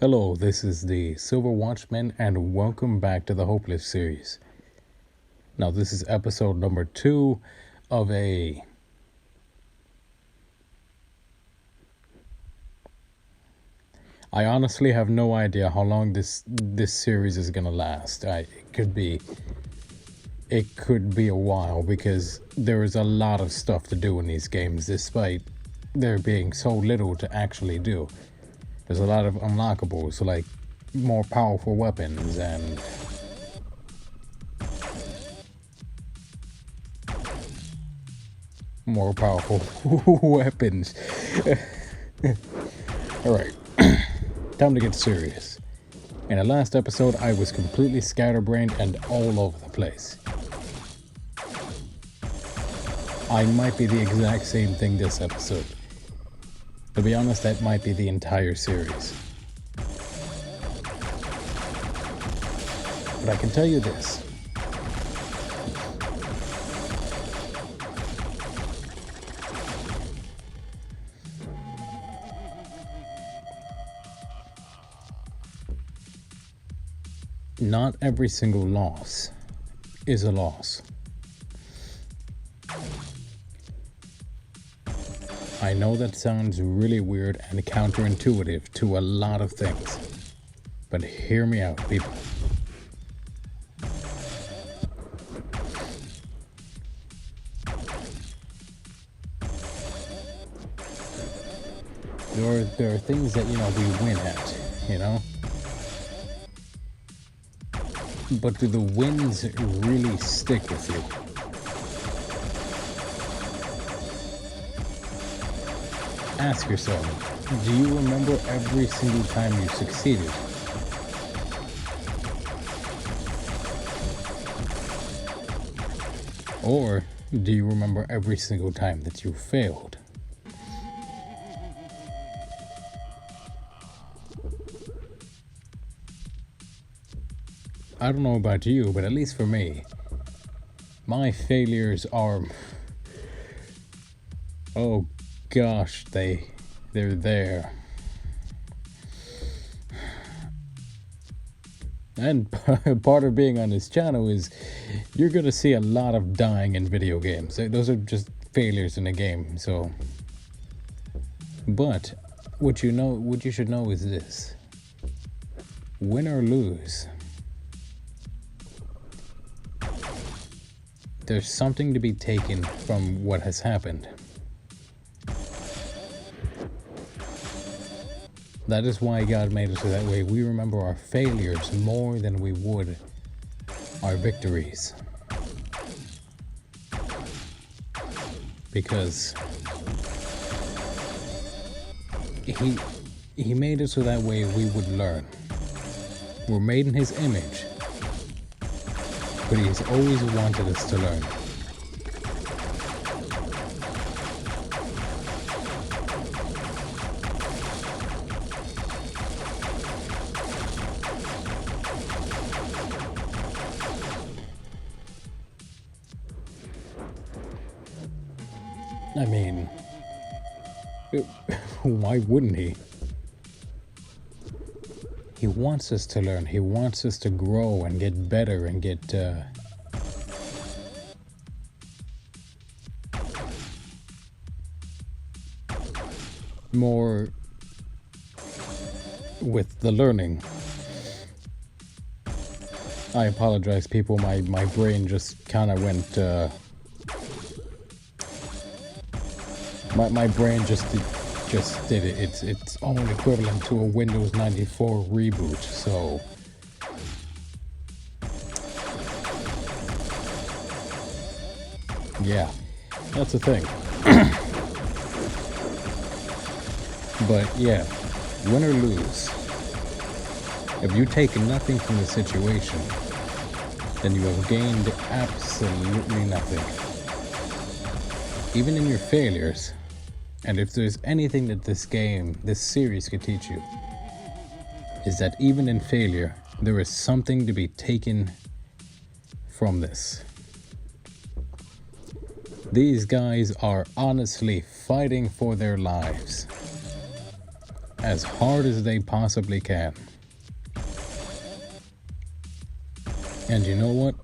Hello, this is the Silver Watchman, and welcome back to the Hopeless series. Now, this is episode number 2 of I honestly have no idea how long this series is gonna last. It could be a while because there is a lot of stuff to do in these games, despite there being so little to actually do. There's a lot of unlockables, like more powerful weapons and more powerful weapons. Alright, time to get serious. In the last episode, I was completely scatterbrained and all over the place. I might be the exact same thing this episode. To be honest, that might be the entire series. But I can tell you this. Not every single loss is a loss. I know that sounds really weird and counterintuitive to a lot of things, but hear me out, people. There are things that, we win at, but do the wins really stick with you? Ask yourself, do you remember every single time you succeeded? Or do you remember every single time that you failed? I don't know about you, but at least for me, my failures are... oh gosh, they're there. And part of being on this channel is you're gonna see a lot of dying in video games. Those are just failures in a game. So, but what you should know is this: win or lose, there's something to be taken from what has happened. That is why God made us so that way we remember our failures more than we would our victories. Because he made it so that way we would learn. We're made in his image, but he's always wanted us to learn. I mean, why wouldn't he? He wants us to learn. He wants us to grow and get better and get more with the learning. I apologize, people. My brain just kind of went... My brain just did it. It's its own equivalent to a Windows 94 reboot. So yeah, that's the thing. But yeah, win or lose, if you take nothing from the situation, then you have gained absolutely nothing. Even in your failures. And if there's anything that this series could teach you, is that even in failure, there is something to be taken from this. These guys are honestly fighting for their lives. as hard as they possibly can. And you know what?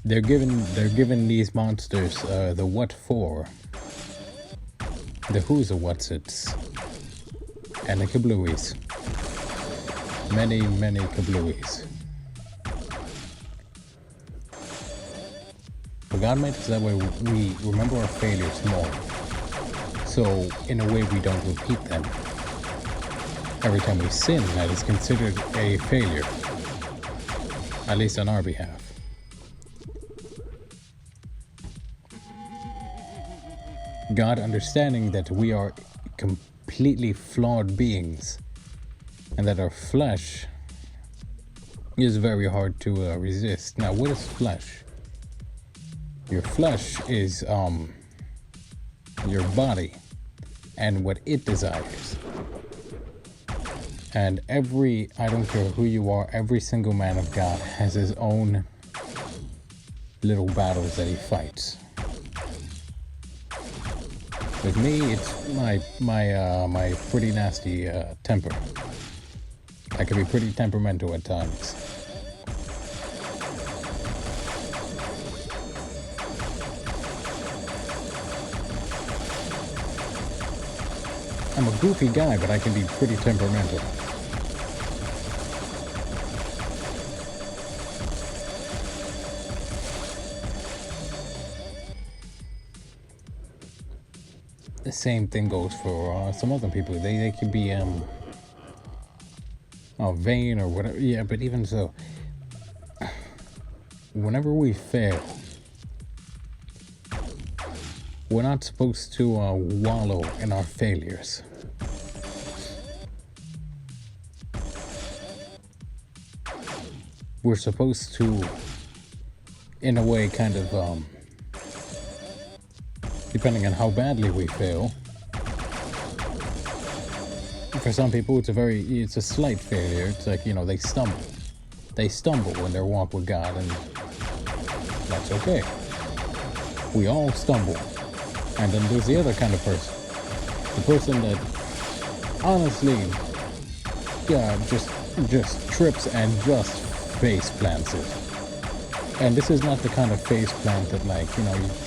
They're giving these monsters the what for, the who's a what's its, and the kablooies. Many kablooies. But God made us that way we remember our failures more. So in a way we don't repeat them. Every time we sin, that is considered a failure. At least on our behalf. God, understanding that we are completely flawed beings and that our flesh is very hard to resist. Now, what is flesh? Your flesh is your body and what it desires. And I don't care who you are, every single man of God has his own little battles that he fights. With me, it's my pretty nasty temper. I can be pretty temperamental at times. I'm a goofy guy, but I can be pretty temperamental. The same thing goes for some other people. They can be vain or whatever. Yeah, but even so, whenever we fail, we're not supposed to wallow in our failures. We're supposed to, in a way, kind of, depending on how badly we fail. For some people, it's a slight failure. It's like, they stumble. They stumble in their walk with God, and that's okay. We all stumble. And then there's the other kind of person. The person that honestly just trips and just face plants it. And this is not the kind of face plant that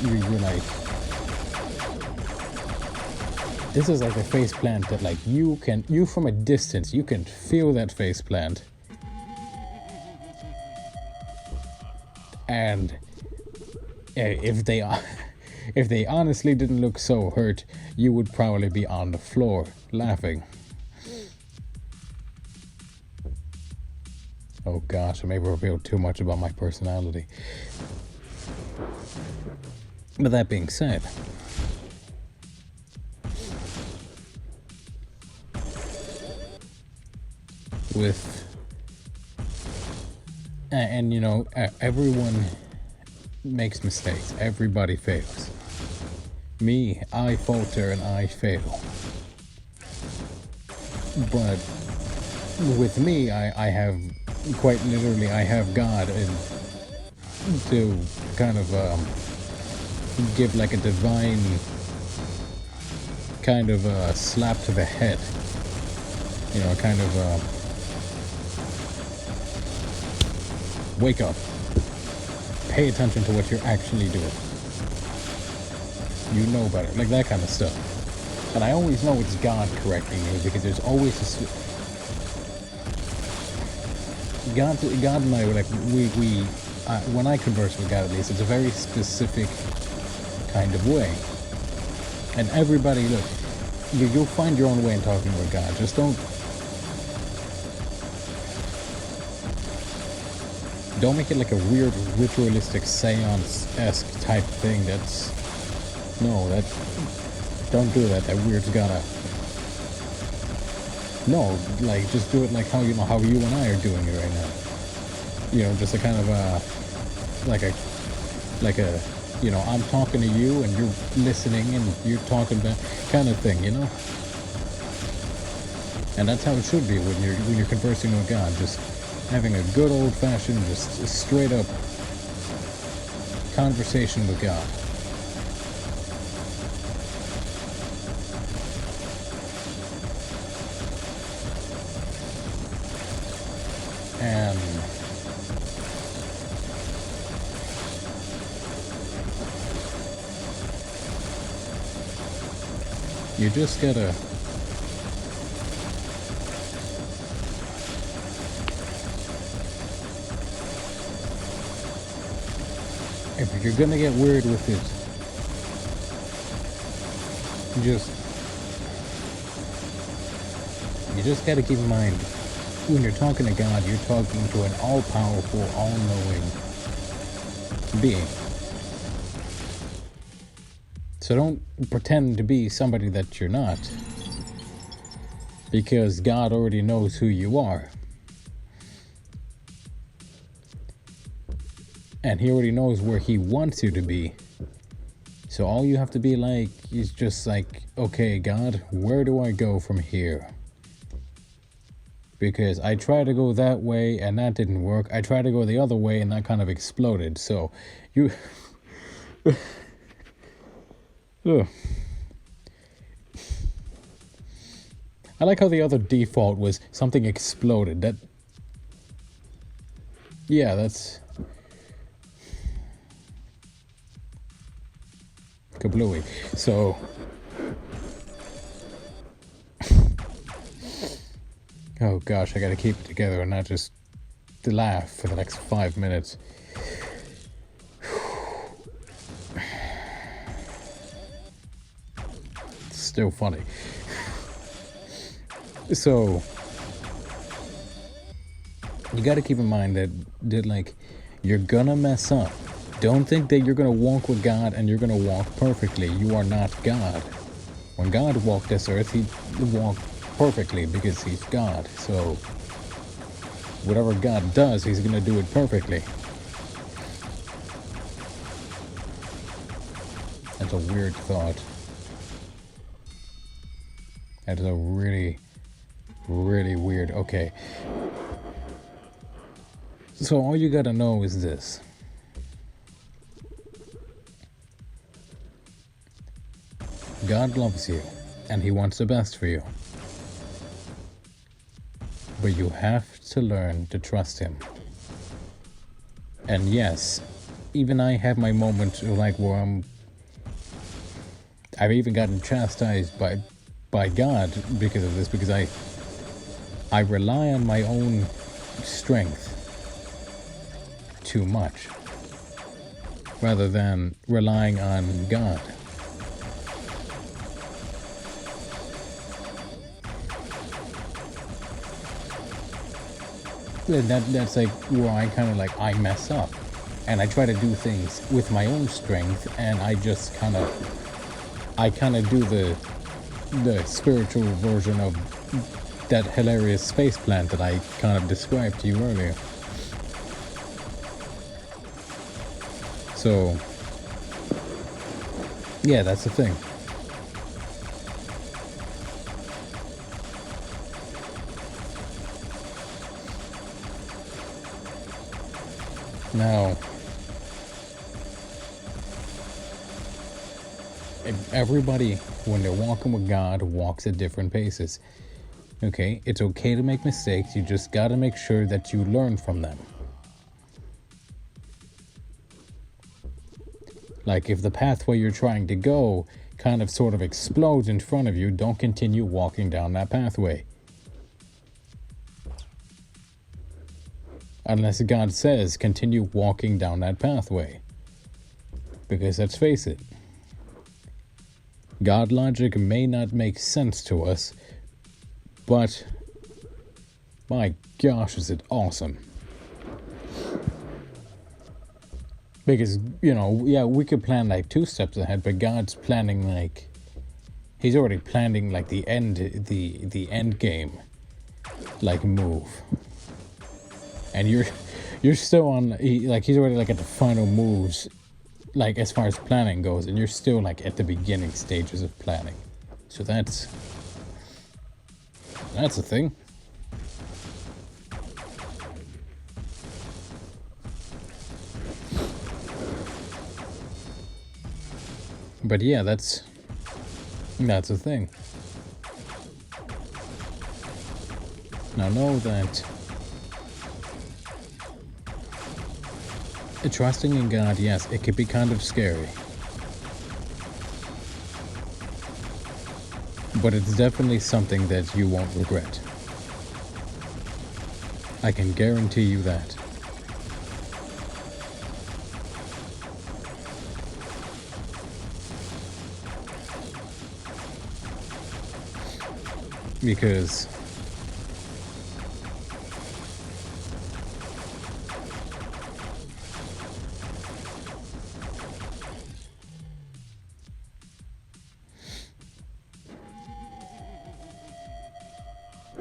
you're like. This is like a face plant that you from a distance, you can feel that face plant. And if they honestly didn't look so hurt, you would probably be on the floor laughing. Oh gosh, I may reveal too much about my personality. But that being said, everyone makes mistakes. Everybody fails. Me, I falter and I fail. But with me, I have quite literally, I have God to kind of give like a divine kind of slap to the head. Kind of wake up. Pay attention to what you're actually doing. You know better, like that kind of stuff. And I always know it's God correcting me because there's always God and I, when I converse with God, at least, it's a very specific kind of way. And everybody, look, you'll find your own way in talking with God. Just don't make it like a weird ritualistic seance-esque type thing. Don't do that. That weird's gotta. No, like just do it like how you and I are doing it right now. Just a kind of I'm talking to you and you're listening and you're talking back kind of thing, And that's how it should be when you're conversing with God. Just having a good old-fashioned, just straight-up conversation with God. You just gotta, if you're gonna get weird with it, you just gotta keep in mind, when you're talking to God, you're talking to an all-powerful, all-knowing being. So don't pretend to be somebody that you're not, because God already knows who you are. And he already knows where he wants you to be. So all you have to be like is just like, okay, God, where do I go from here? Because I tried to go that way and that didn't work. I tried to go the other way and that kind of exploded. So you... Ugh. I like how the other default was something exploded. That... Yeah, that's... kablooey. So... Oh gosh, I gotta keep it together and not just laugh for the next 5 minutes. It's still funny. So, you gotta keep in mind that like, you're gonna mess up. Don't think that you're gonna walk with God and you're gonna walk perfectly. You are not God. When God walked this earth, he walked perfectly because he's God. So whatever God does, he's gonna do it perfectly. That's a weird thought. That is a really, really weird. Okay. So all you gotta know is this. God loves you and he wants the best for you. But you have to learn to trust him. And yes, even I have my moments like where I've even gotten chastised by God because of this, because I rely on my own strength too much rather than relying on God. That's like where I kind of like, I mess up and I try to do things with my own strength, and I just kind of do the spiritual version of that hilarious space plant that I kind of described to you earlier. So yeah, that's the thing. Now, everybody, when they're walking with God, walks at different paces. Okay, it's okay to make mistakes. You just got to make sure that you learn from them. Like if the pathway you're trying to go kind of sort of explodes in front of you, don't continue walking down that pathway. Unless God says, continue walking down that pathway. Because let's face it, God logic may not make sense to us, but my gosh, is it awesome. Because, you know, yeah, we could plan like 2 steps ahead, but God's planning like, he's already planning like the end game, like move. And you're still on, he's already like at the final moves, like as far as planning goes, and you're still like at the beginning stages of planning. So that's the thing. But yeah, that's the thing. Now know that trusting in God, yes, it can be kind of scary. but it's definitely something that you won't regret. I can guarantee you that. Because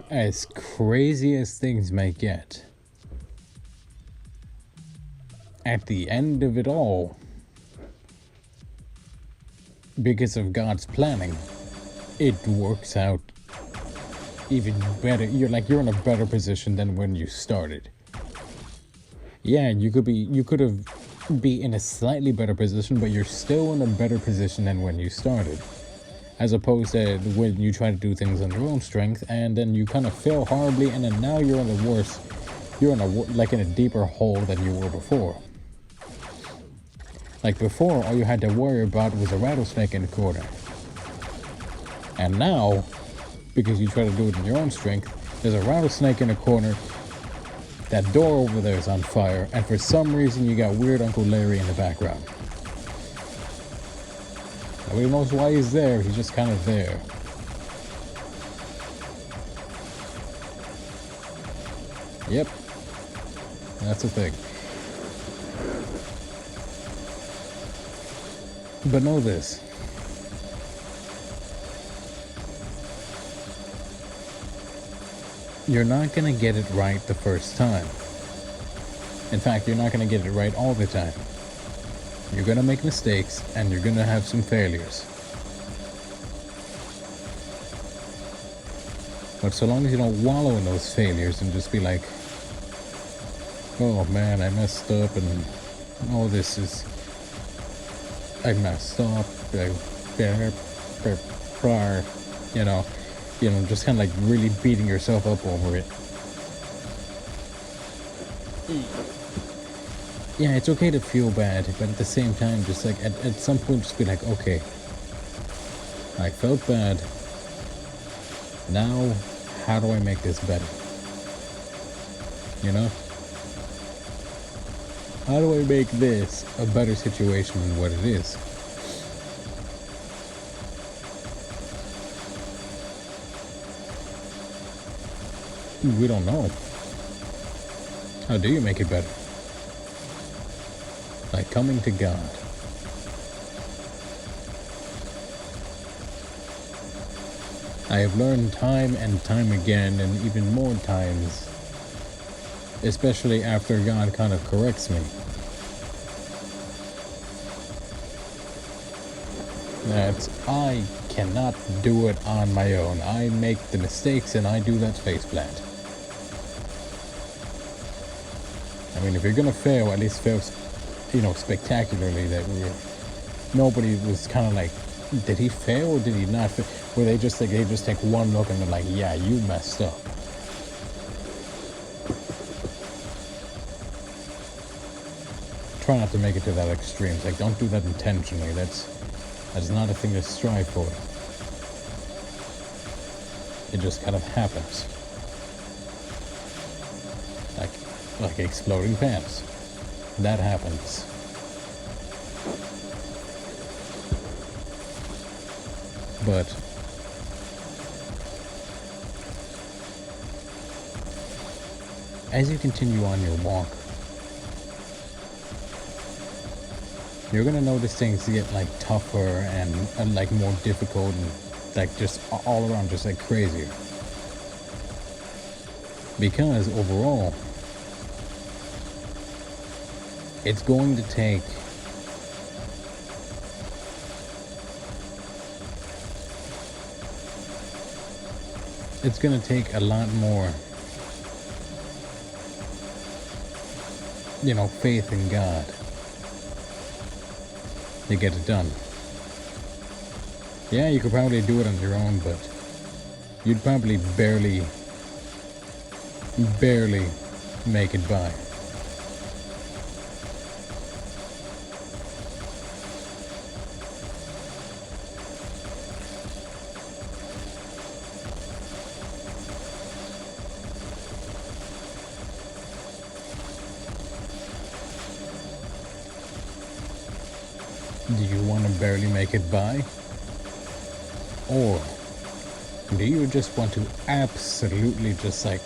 as crazy as things may get, at the end of it all, because of God's planning, it works out even better. You're in a better position than when you started. Yeah, you could have be in a slightly better position, but you're still in a better position than when you started. As opposed to when you try to do things on your own strength and then you kind of fail horribly, and then now you're in a worse, you're in a deeper hole than you were before. Like before, all you had to worry about was a rattlesnake in the corner. And now, because you try to do it in your own strength, there's a rattlesnake in the corner, that door over there is on fire, and for some reason you got weird Uncle Larry in the background. Nobody knows why he's there, he's just kind of there. Yep, that's a thing. But know this. You're not going to get it right the first time. In fact, you're not going to get it right all the time. You're going to make mistakes and you're going to have some failures. But so long as you don't wallow in those failures and just be like, oh man, I messed up and all this is, I messed up, just kind of like really beating yourself up over it. Yeah, it's okay to feel bad, but at the same time, just like at some point, just be like, okay, I felt bad. Now, how do I make this better? You know? How do I make this a better situation than what it is? We don't know. How do you make it better? By coming to God. I have learned time and time again, and even more times, especially after God kind of corrects me, that I cannot do it on my own. I make the mistakes and I do that faceplant. I mean, if you're gonna fail, at least fail, spectacularly. That nobody was kind of like, did he fail or did he not fail? Where they just take one look and they're like, yeah, you messed up. Try not to make it to that extreme. It's like, don't do that intentionally. That's not a thing to strive for. It just kind of happens. Like exploding pants. That happens. But as you continue on your walk, you're gonna notice things get like tougher and like more difficult and like just all around just like crazier. Because overall, it's going to take a lot more, faith in God to get it done. Yeah, you could probably do it on your own, but you'd probably barely make it by. Do you want to barely make it by? Or do you just want to absolutely just like,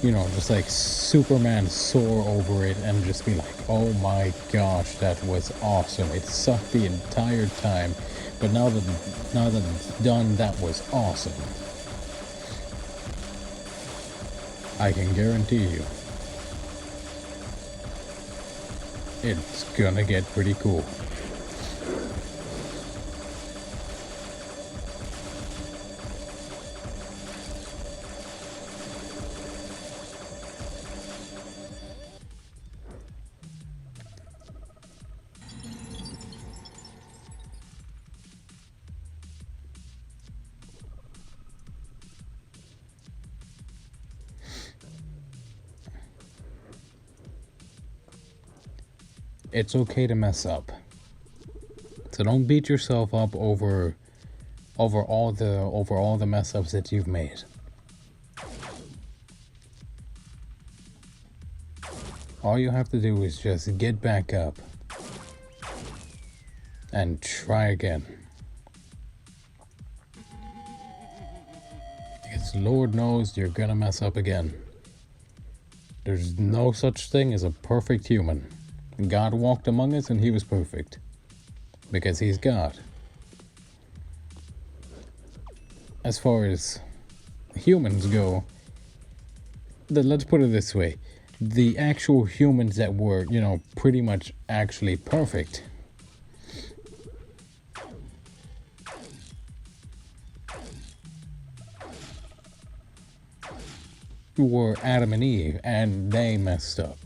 just like Superman soar over it and just be like, oh my gosh, that was awesome. It sucked the entire time, but now that it's done, that was awesome. I can guarantee you, it's gonna get pretty cool. It's okay to mess up. So don't beat yourself up over all the mess ups that you've made. All you have to do is just get back up and try again. Because Lord knows you're gonna mess up again. There's no such thing as a perfect human. God walked among us and he was perfect. Because he's God. As far as humans go, let's put it this way. The actual humans that were, pretty much actually perfect were Adam and Eve, and they messed up.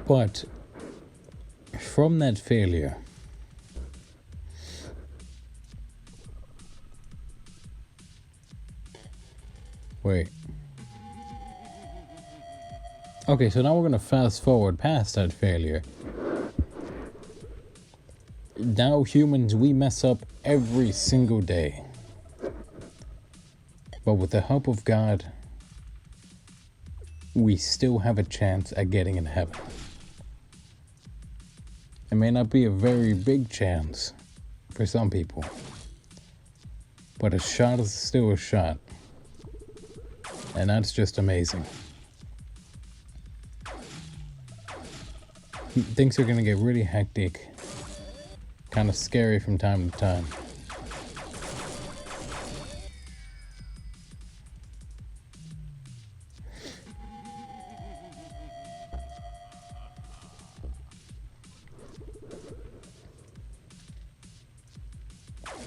But from that failure, wait. Okay, so now we're going to fast forward past that failure. Now humans, we mess up every single day. But with the help of God, we still have a chance at getting in heaven. It may not be a very big chance for some people, but a shot is still a shot. And that's just amazing. Things are going to get really hectic, kind of scary from time to time.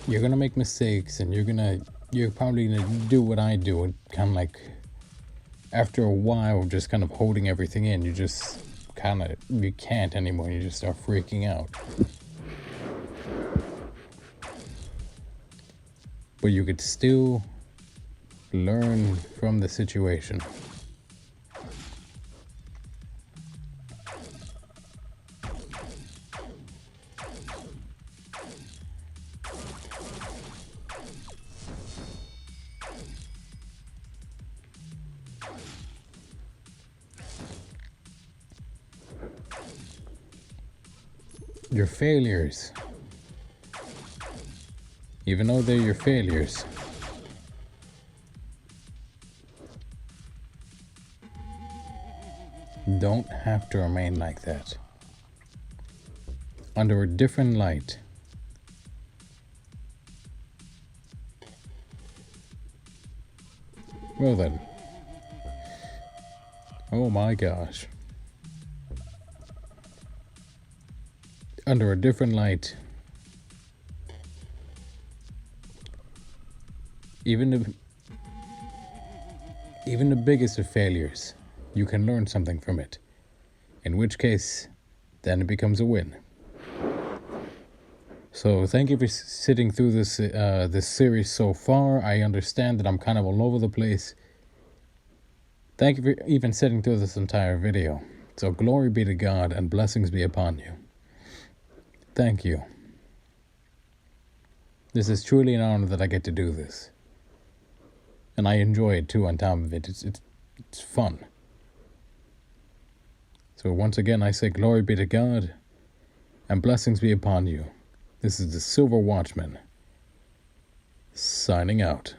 You're gonna make mistakes, and you're probably gonna do what I do, and kind of like, after a while, just kind of holding everything in. You can't anymore. You just start freaking out. But you could still learn from the situation. Your failures, even though they're your failures, don't have to remain like that. Under a different light, well then, oh my gosh. Under a different light, even the biggest of failures, you can learn something from it. In which case, then it becomes a win. So thank you for sitting through this series so far. I understand that I'm kind of all over the place. Thank you for even sitting through this entire video. So glory be to God and blessings be upon you. Thank you. This is truly an honor that I get to do this. And I enjoy it too on top of it. It's fun. So once again I say glory be to God and blessings be upon you. This is the Silver Watchman, signing out.